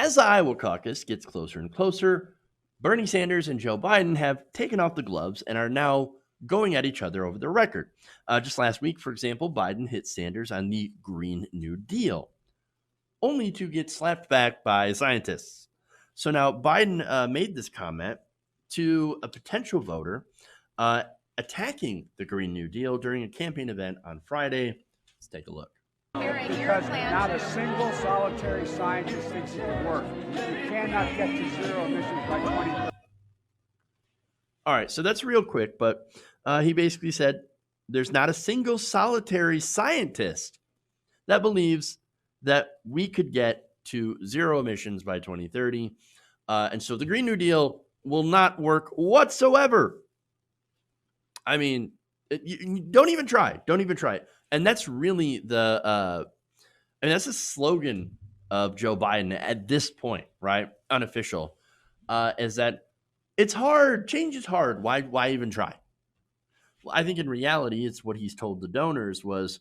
As the Iowa caucus gets closer and closer, Bernie Sanders and Joe Biden have taken off the gloves and are now going at each other over the record. Just last week, for example, Biden hit Sanders on the Green New Deal, only to get slapped back by scientists. So now Biden made this comment to a potential voter attacking the Green New Deal during a campaign event on Friday. Let's take a look. Because not a single solitary scientist thinks it will work. We cannot get to zero emissions by 2030. All right, so that's real quick, but he basically said there's not a single solitary scientist that believes that we could get to zero emissions by 2030. And so the Green New Deal will not work whatsoever. I mean, you don't even try. Don't even try it. And that's really that's the slogan of Joe Biden at this point, right? Unofficial, is that it's hard. Change is hard. Why even try? Well, I think in reality, it's what he's told the donors was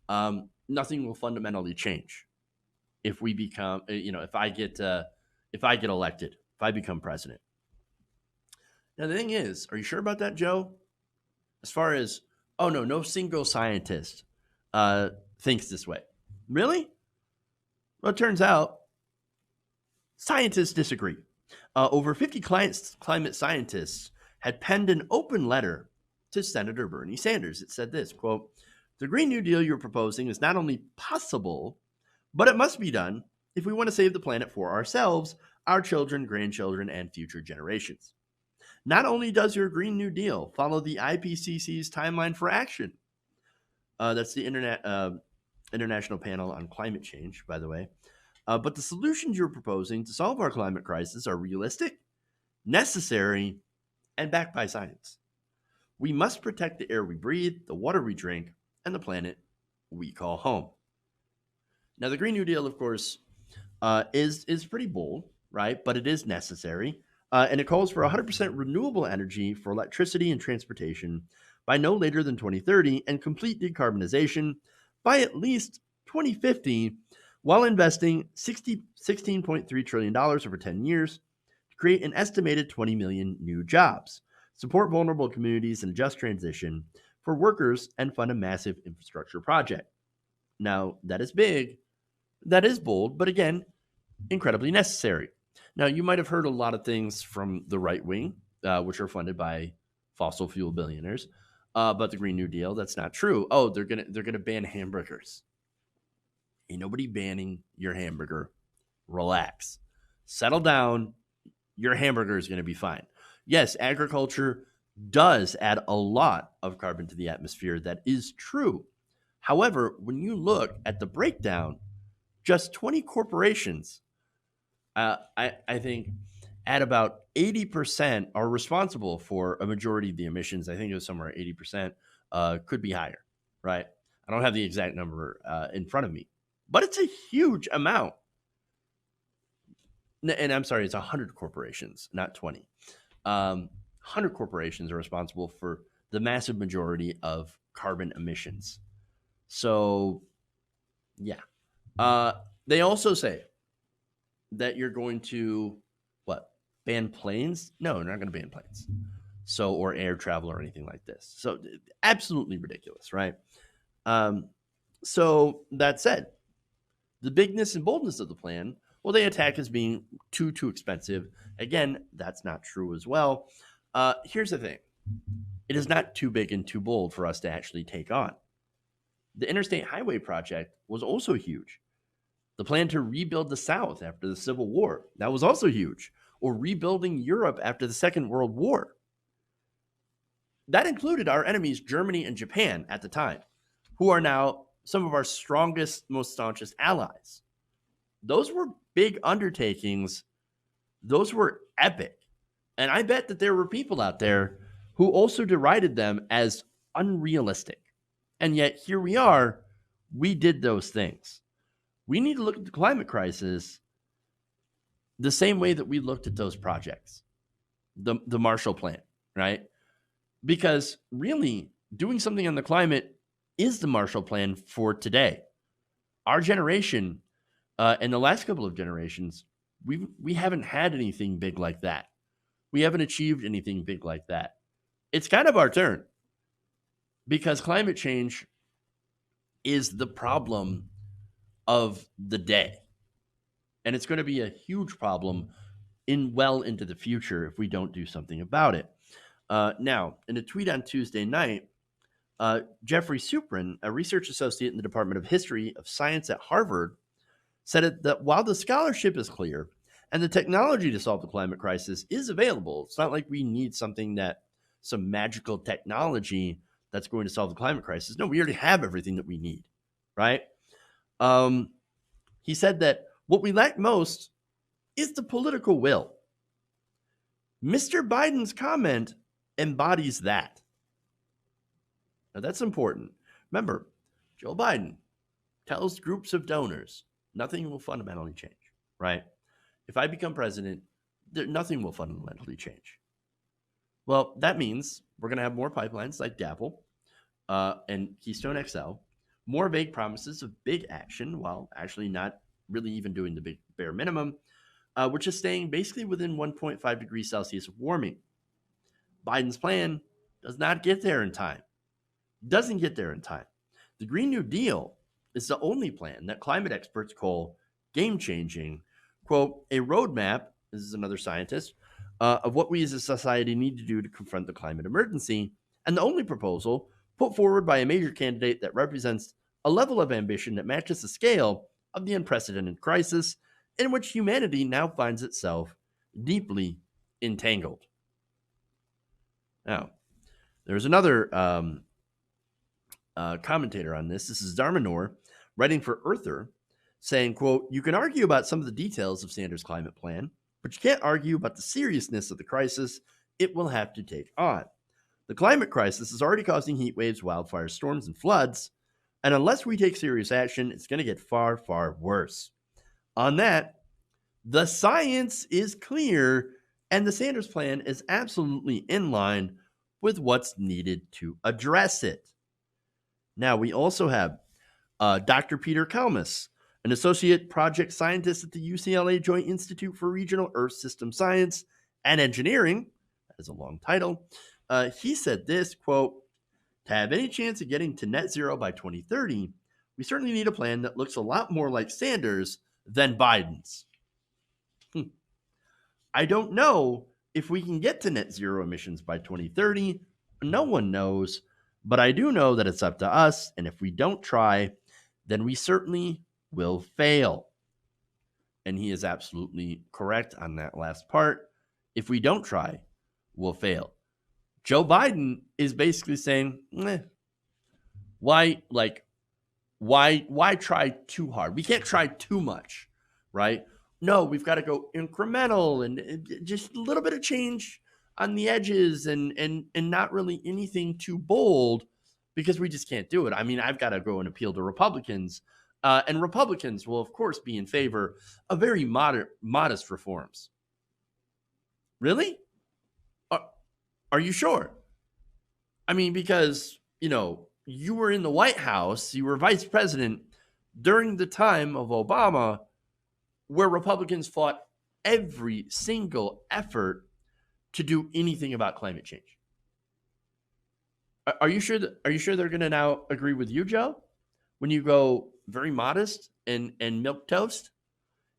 nothing will fundamentally change if we become, if I get elected, if I become president. Now, the thing is, are you sure about that, Joe? As far as, oh, no single scientist thinks this way. Really? Well, it turns out scientists disagree. Over 50 climate scientists had penned an open letter to Senator Bernie Sanders. It said this, quote, "The Green New Deal you're proposing is not only possible, but it must be done if we want to save the planet for ourselves, our children, grandchildren, and future generations. Not only does your Green New Deal follow the IPCC's timeline for action," that's the International Panel on Climate Change, by the way, "but the solutions you're proposing to solve our climate crisis are realistic, necessary, and backed by science. We must protect the air we breathe, the water we drink, and the planet we call home." Now, the Green New Deal, of course, is pretty bold, right? But it is necessary. And it calls for 100% renewable energy for electricity and transportation by no later than 2030 and complete decarbonization by at least 2050 while investing $16.3 trillion over 10 years to create an estimated 20 million new jobs, support vulnerable communities and a just transition for workers, and fund a massive infrastructure project. Now, that is big, that is bold, but again, incredibly necessary. Now, you might have heard a lot of things from the right wing, which are funded by fossil fuel billionaires, but the Green New Deal, that's not true. Oh, they're gonna ban hamburgers. Ain't nobody banning your hamburger. Relax, settle down. Your hamburger is going to be fine. Yes, agriculture does add a lot of carbon to the atmosphere. That is true. However, when you look at the breakdown, just 20 corporations, I think, at about 80% are responsible for a majority of the emissions. I think it was somewhere 80%, could be higher, right? I don't have the exact number in front of me, but it's a huge amount. And I'm sorry, it's 100 corporations, not 20. 100 corporations are responsible for the massive majority of carbon emissions. So, yeah. They also say that you're going to, ban planes? No, they're not going to ban planes. So, or air travel or anything like this. So, absolutely ridiculous, right? So, that said, the bigness and boldness of the plan, well, they attack as being too expensive. Again, that's not true as well. Here's the thing. It is not too big and too bold for us to actually take on. The Interstate Highway Project was also huge. The plan to rebuild the South after the Civil War, that was also huge. Or rebuilding Europe after the Second World War. That included our enemies, Germany and Japan at the time, who are now some of our strongest, most staunchest allies. Those were big undertakings. Those were epic. And I bet that there were people out there who also derided them as unrealistic. And yet here we are, we did those things. We need to look at the climate crisis the same way that we looked at those projects, the Marshall Plan, right? Because really, doing something on the climate is the Marshall Plan for today. Our generation, and the last couple of generations, We haven't had anything big like that. We haven't achieved anything big like that. It's kind of our turn because climate change is the problem of the day. And it's going to be a huge problem well into the future if we don't do something about it. Now, in a tweet on Tuesday night, Jeffrey Suprin, a research associate in the Department of History of Science at Harvard, said that while the scholarship is clear and the technology to solve the climate crisis is available, it's not like we need some magical technology that's going to solve the climate crisis. No, we already have everything that we need, right? He said that what we lack most is the political will. Mr. Biden's comment embodies that. Now, that's important. Remember, Joe Biden tells groups of donors nothing will fundamentally change, right? If I become president, nothing will fundamentally change. Well, that means we're going to have more pipelines like DAPL and Keystone XL, more vague promises of big action while actually not really even doing the big bare minimum, which is staying basically within 1.5 degrees Celsius of warming. Biden's plan does not get there in time. Doesn't get there in time. The Green New Deal is the only plan that climate experts call game-changing. Quote, a roadmap, this is another scientist, of what we as a society need to do to confront the climate emergency, and the only proposal put forward by a major candidate that represents a level of ambition that matches the scale of the unprecedented crisis in which humanity now finds itself deeply entangled. Now, there's another commentator on this. This is Dharma Noring, writing for Earther, saying, quote, you can argue about some of the details of Sanders' climate plan, but you can't argue about the seriousness of the crisis it will have to take on. The climate crisis is already causing heat waves, wildfires, storms, and floods, and unless we take serious action, it's going to get far, far worse. On that, the science is clear, and the Sanders plan is absolutely in line with what's needed to address it. Now, we also have Dr. Peter Kalmus, an associate project scientist at the UCLA Joint Institute for Regional Earth System Science and Engineering. That is a long title. He said this, quote, to have any chance of getting to net zero by 2030, we certainly need a plan that looks a lot more like Sanders than Biden's. I don't know if we can get to net zero emissions by 2030. No one knows, but I do know that it's up to us. And if we don't try, then we certainly will fail. And he is absolutely correct on that last part. If we don't try, we'll fail. Joe Biden is basically saying, why try too hard? We can't try too much, right? No, we've got to go incremental and just a little bit of change on the edges and not really anything too bold because we just can't do it. I mean, I've got to go and appeal to Republicans, and Republicans will, of course, be in favor of very modest reforms. Really? Are you sure? I mean, because, you were in the White House, you were vice president during the time of Obama, where Republicans fought every single effort to do anything about climate change. Are you sure they're going to now agree with you, Joe? When you go very modest and milk toast,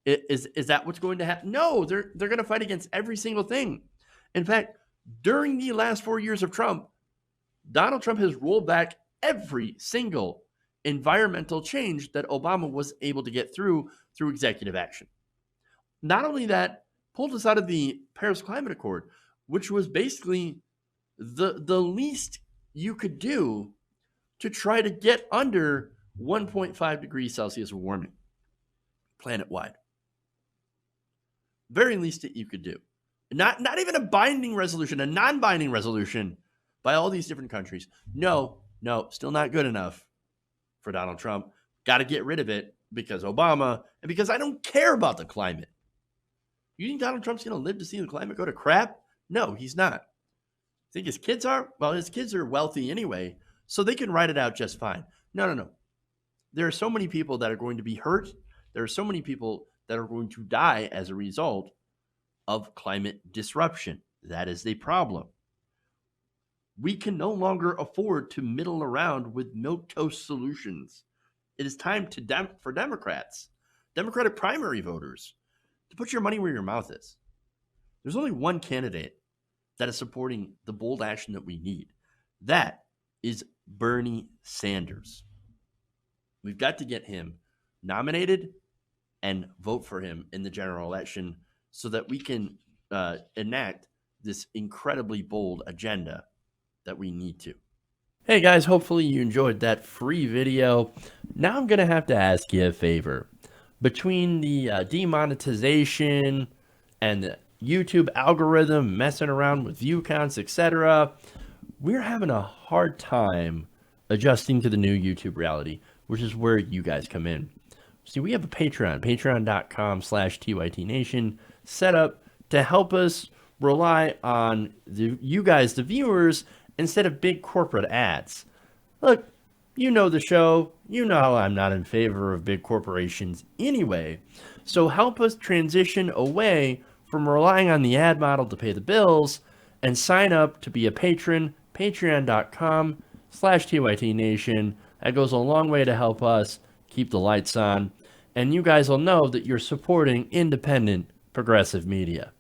is that what's going to happen? No, they're going to fight against every single thing. In fact, during the last 4 years of Trump, Donald Trump has rolled back every single environmental change that Obama was able to get through executive action. Not only that, pulled us out of the Paris Climate Accord, which was basically the least you could do to try to get under 1.5 degrees Celsius of warming planet-wide. Very least that you could do. Not even a binding resolution, a non-binding resolution by all these different countries. No, still not good enough for Donald Trump. Got to get rid of it because Obama and because I don't care about the climate. You think Donald Trump's going to live to see the climate go to crap? No, he's not. Think his kids are? Well, his kids are wealthy anyway, so they can ride it out just fine. No. There are so many people that are going to be hurt. There are so many people that are going to die as a result of climate disruption. That is a problem. We can no longer afford to middle around with milquetoast solutions. It is time for Democrats, Democratic primary voters, to put your money where your mouth is. There's only one candidate that is supporting the bold action that we need. That is Bernie Sanders. We've got to get him nominated and vote for him in the general election so that we can enact this incredibly bold agenda that we need to. Hey guys, hopefully you enjoyed that free video. Now I'm going to have to ask you a favor. Between the demonetization and the YouTube algorithm messing around with view counts, etc., we're having a hard time adjusting to the new YouTube reality, which is where you guys come in. See, we have a Patreon, patreon.com/TYTNation, set up to help us rely on you guys, the viewers, instead of big corporate ads. Look, you know the show. You know how I'm not in favor of big corporations anyway. So help us transition away from relying on the ad model to pay the bills and sign up to be a patron, patreon.com/TYTNation. That goes a long way to help us keep the lights on. And you guys will know that you're supporting independent progressive media.